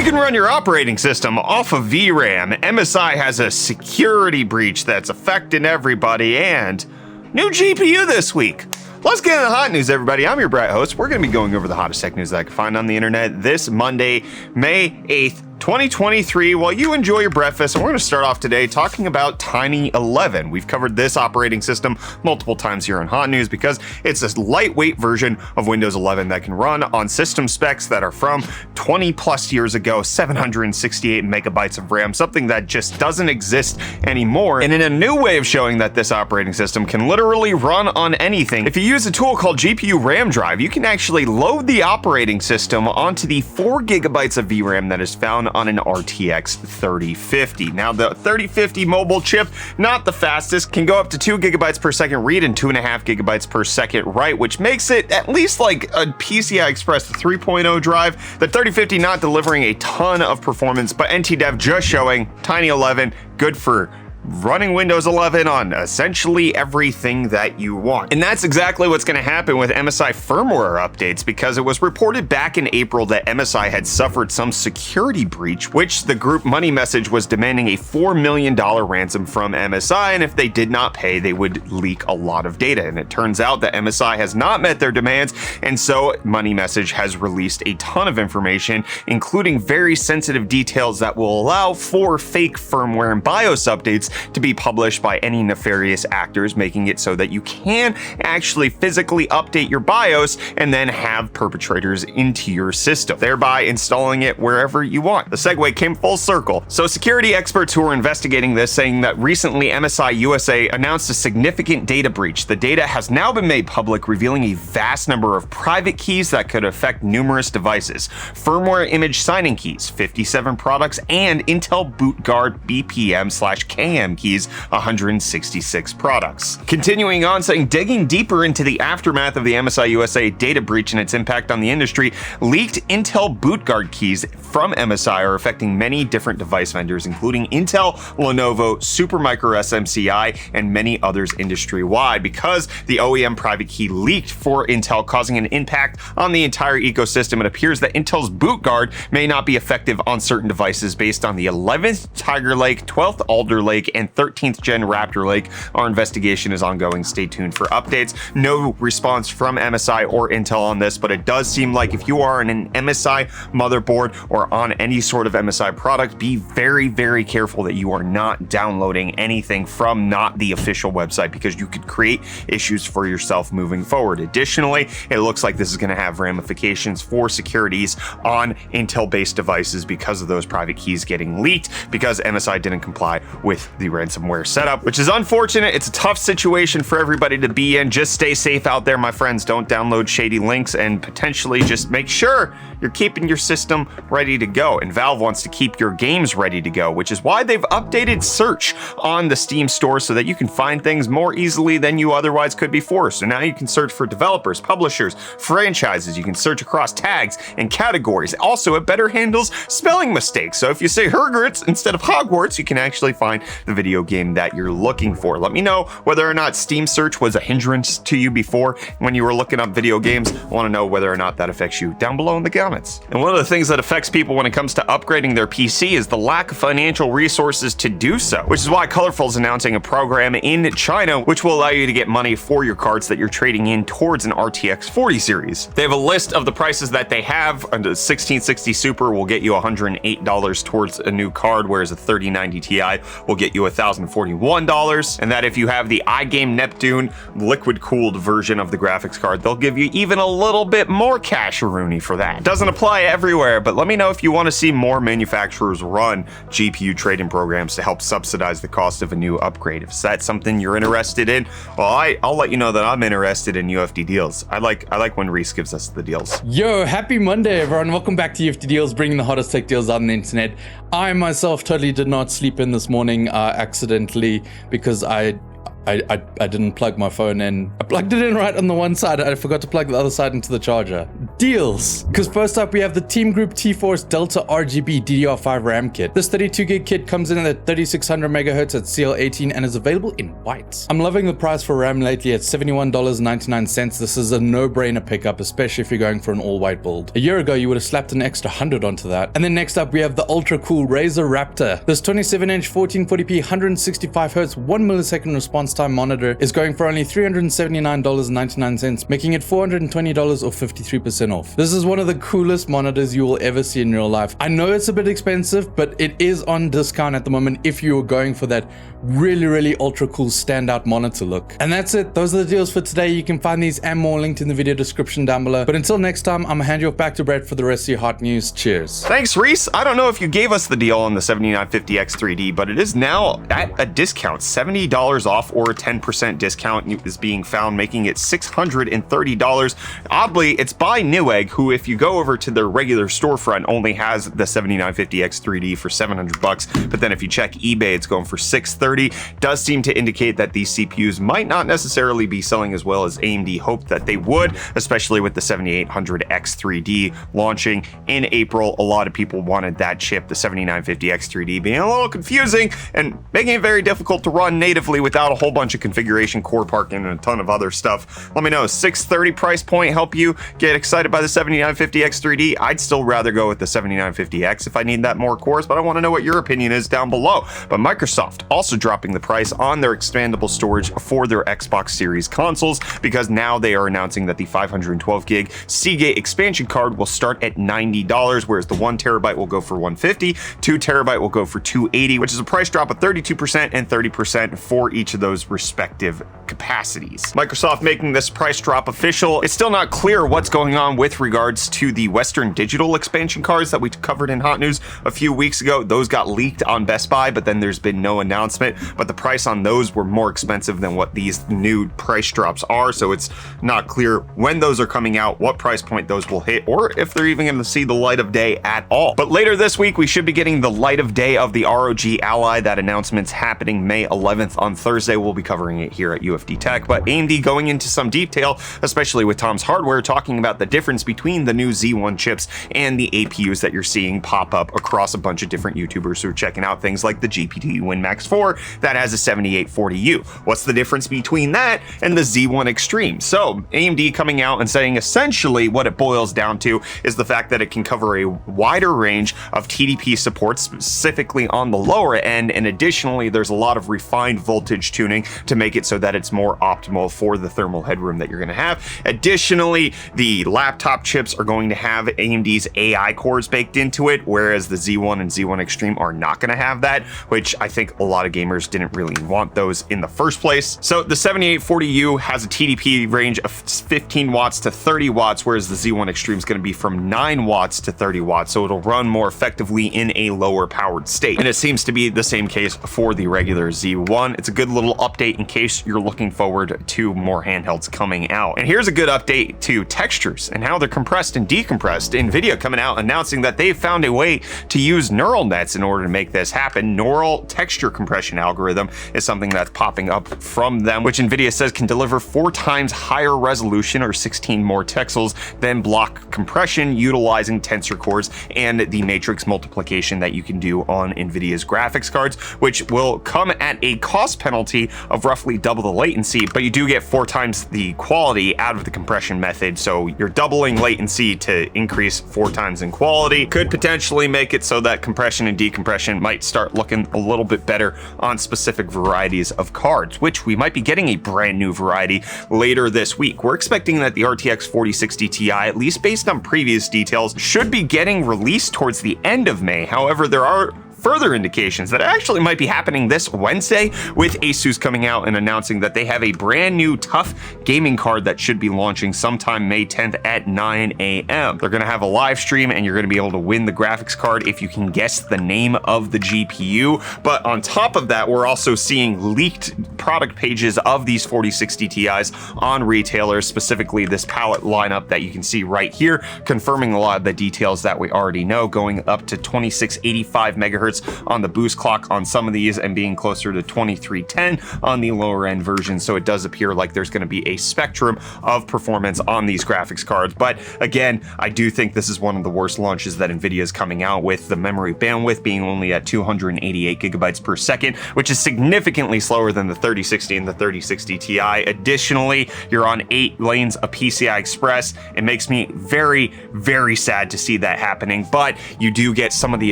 can run your operating system off of VRAM. MSI has a security breach that's affecting everybody, and new GPU this week. Let's get into the hot news, everybody. I'm your Brett host. We're going to be going over the hottest tech news that I can find on the internet this Monday, May 8th, 2023, while you enjoy your breakfast. And we're going to start off today talking about Tiny11. We've covered this operating system multiple times here on Hot News because it's a lightweight version of Windows 11 that can run on system specs that are from 20 plus years ago, 768 megabytes of RAM, something that just doesn't exist anymore. And in a new way of showing that this operating system can literally run on anything, if you use a tool called GPU RAM Drive, you can actually load the operating system onto the 4 gigabytes of VRAM that is found on an RTX 3050. Now, the 3050 mobile chip, not the fastest, can go up to 2 gigabytes per second read and 2.5 gigabytes per second write, which makes it at least like a PCI Express 3.0 drive. The 3050 not delivering a ton of performance, but NTDev just showing Tiny11 good for running Windows 11 on essentially everything that you want. And that's exactly what's going to happen with MSI firmware updates, because it was reported back in April that MSI had suffered some security breach, which the group Money Message was demanding a $4 million ransom from MSI, and if they did not pay, they would leak a lot of data. And it turns out that MSI has not met their demands, and so Money Message has released a ton of information, including very sensitive details that will allow for fake firmware and BIOS updates to be published by any nefarious actors, making it so that you can actually physically update your BIOS and then have perpetrators into your system, thereby installing it wherever you want. The segue came full circle. So security experts who are investigating this saying that recently MSI USA announced a significant data breach. The data has now been made public, revealing a vast number of private keys that could affect numerous devices, firmware image signing keys, 57 products, and Intel BootGuard BPM/KM keys, 166 products. Continuing on, saying digging deeper into the aftermath of the MSI USA data breach and its impact on the industry, leaked Intel BootGuard keys from MSI are affecting many different device vendors, including Intel, Lenovo, Supermicro SMCI, and many others industry-wide, because the OEM private key leaked for Intel, causing an impact on the entire ecosystem. It appears that Intel's BootGuard may not be effective on certain devices based on the 11th Tiger Lake, 12th Alder Lake, and 13th Gen Raptor Lake. Our investigation is ongoing. Stay tuned for updates. No response from MSI or Intel on this, but it does seem like if you are on an MSI motherboard or on any sort of MSI product, be very, very careful that you are not downloading anything from not the official website, because you could create issues for yourself moving forward. Additionally, it looks like this is going to have ramifications for securities on Intel-based devices because of those private keys getting leaked, because MSI didn't comply with the ransomware setup, which is unfortunate. It's a tough situation for everybody to be in. Just stay safe out there, my friends. Don't download shady links, and potentially just make sure you're keeping your system ready to go. And Valve wants to keep your games ready to go, which is why they've updated search on the Steam store so that you can find things more easily than you otherwise could before. So now you can search for developers, publishers, franchises. You can search across tags and categories. Also, it better handles spelling mistakes. So if you say Hogwarts instead of Hogwarts, you can actually find the video game that you're looking for. Let me know whether or not Steam search was a hindrance to you before when you were looking up video games. I want to know whether or not that affects you down below in the comments. And one of the things that affects people when it comes to upgrading their PC is the lack of financial resources to do so, which is why Colorful is announcing a program in China which will allow you to get money for your cards that you're trading in towards an RTX 40 series. They have a list of the prices that they have. The 1660 Super will get you $108 towards a new card, whereas a 3090 Ti will get you $1,041, and that if you have the iGame Neptune liquid-cooled version of the graphics card, they'll give you even a little bit more cash-a-rooney for that. Doesn't apply everywhere, but let me know if you want to see more manufacturers run GPU trading programs to help subsidize the cost of a new upgrade. If that's something you're interested in, well, I'll let you know that I'm interested in UFD Deals. I like when Reece gives us the deals. Yo, happy Monday, everyone. Welcome back to UFD Deals, bringing the hottest tech deals out on the internet. I myself totally did not sleep in this morning accidentally, because I I didn't plug my phone in. I plugged it in right on the one side. I forgot to plug the other side into the charger. Deals. Because first up, we have the Team Group T-Force Delta RGB DDR5 RAM kit. This 32 gig kit comes in at 3600 megahertz at CL18 and is available in white. I'm loving the price for RAM lately at $71.99. This is a no-brainer pickup, especially if you're going for an all-white build. A year ago, you would have slapped an extra 100 onto that. And then next up, we have the ultra cool Razer Raptor. This 27-inch 1440p 165Hz 1 millisecond response time monitor is going for only $379.99, making it $420 or 53% off. This is one of the coolest monitors you will ever see in real life. I know it's a bit expensive, but it is on discount at the moment if you are going for that really ultra cool standout monitor look. And that's it. Those are the deals for today. You can find these and more linked in the video description down below. But until next time, I'm gonna hand you off back to Brett for the rest of your hot news. Cheers. Thanks, Reece. I don't know if you gave us the deal on the 7950X3D, but it is now at a discount. $70 off or a 10% discount is being found, making it $630. Oddly, it's by Newegg, who, if you go over to their regular storefront, only has the 7950X3D for $700. But then if you check eBay, it's going for $630. Does seem to indicate that these CPUs might not necessarily be selling as well as AMD hoped that they would, especially with the 7800X3D launching in April. A lot of people wanted that chip, the 7950X3D, being a little confusing and making it very difficult to run natively without a whole bunch of configuration, core parking, and a ton of other stuff. Let me know, $630 price point help you get excited by the 7950X3D? I'd still rather go with the 7950X if I need that more cores, but I want to know what your opinion is down below. But Microsoft also dropping the price on their expandable storage for their Xbox Series consoles, because now they are announcing that the 512 gig Seagate expansion card will start at $90, whereas the 1 terabyte will go for $150, 2 terabyte will go for $280, which is a price drop of 32% and 30% for each of those respective capacities. Microsoft making this price drop official. It's still not clear what's going on with regards to the Western Digital expansion cards that we covered in Hot News a few weeks ago. Those got leaked on Best Buy, but then there's been no announcement. But the price on those were more expensive than what these new price drops are, so it's not clear when those are coming out, what price point those will hit, or if they're even going to see the light of day at all. But later this week, we should be getting the light of day of the ROG Ally. That announcement's happening May 11th on Thursday. We'll be covering it here at UFD Tech, but AMD going into some detail, especially with Tom's Hardware, talking about the difference between the new Z1 chips and the APUs that you're seeing pop up across a bunch of different YouTubers who are checking out things like the GPT WinMax 4 that has a 7840U. What's the difference between that and the Z1 Extreme? So AMD coming out and saying essentially what it boils down to is the fact that it can cover a wider range of TDP support, specifically on the lower end, and additionally there's a lot of refined voltage tuning to make it so that it's more optimal for the thermal headroom that you're going to have. Additionally, the laptop chips are going to have AMD's AI cores baked into it, whereas the Z1 and Z1 Extreme are not going to have that, which I think a lot of gamers didn't really want those in the first place. So the 7840U has a TDP range of 15 watts to 30 watts, whereas the Z1 Extreme is going to be from 9 watts to 30 watts, so it'll run more effectively in a lower powered state. And it seems to be the same case for the regular Z1. It's a good little update in case you're looking forward to more handhelds coming out. And here's a good update to textures and how they're compressed and decompressed. Nvidia coming out announcing that they've found a way to use neural nets in order to make this happen. Neural texture compression algorithm is something that's popping up from them, which Nvidia says can deliver 4 times higher resolution or 16 more pixels than block compression, utilizing tensor cores and the matrix multiplication that you can do on Nvidia's graphics cards, which will come at a cost penalty of roughly double the latency, but you do get 4 times the quality out of the compression method. So you're doubling latency to increase 4 times in quality. Could potentially make it so that compression and decompression might start looking a little bit better on specific varieties of cards, which we might be getting a brand new variety later this week. We're expecting that the RTX 4060 Ti, at least based on previous details, should be getting released towards the end of May. However, there are further indications that it actually might be happening this Wednesday, with Asus coming out and announcing that they have a brand new tough gaming card that should be launching sometime May 10th at 9 a.m. They're going to have a live stream and you're going to be able to win the graphics card if you can guess the name of the GPU. But on top of that, we're also seeing leaked product pages of these 4060 Ti's on retailers, specifically this palette lineup that you can see right here, confirming a lot of the details that we already know, going up to 2685 megahertz cards on the boost clock on some of these and being closer to 2310 on the lower end version. So it does appear like there's going to be a spectrum of performance on these graphics cards. But again, I do think this is one of the worst launches that Nvidia is coming out with, the memory bandwidth being only at 288 gigabytes per second, which is significantly slower than the 3060 and the 3060 Ti. Additionally, you're on 8 lanes of PCI Express. It makes me very, very sad to see that happening, but you do get some of the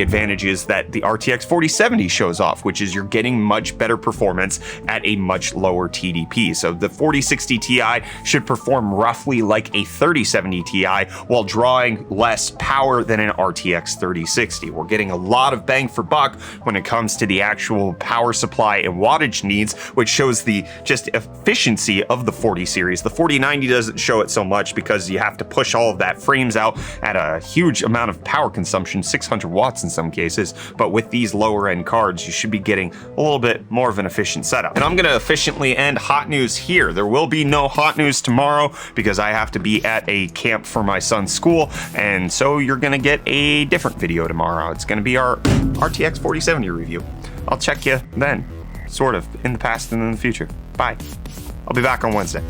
advantages that the RTX 4070 shows off, which is you're getting much better performance at a much lower TDP. So the 4060 Ti should perform roughly like a 3070 Ti while drawing less power than an RTX 3060. We're getting a lot of bang for buck when it comes to the actual power supply and wattage needs, which shows the just efficiency of the 40 series. The 4090 doesn't show it so much because you have to push all of that frames out at a huge amount of power consumption, 600 watts in some cases. But with these lower end cards, you should be getting a little bit more of an efficient setup. And I'm going to efficiently end hot news here. There will be no hot news tomorrow because I have to be at a camp for my son's school. And so you're going to get a different video tomorrow. It's going to be our RTX 4070 review. I'll check you then, sort of, in the past and in the future. Bye. I'll be back on Wednesday.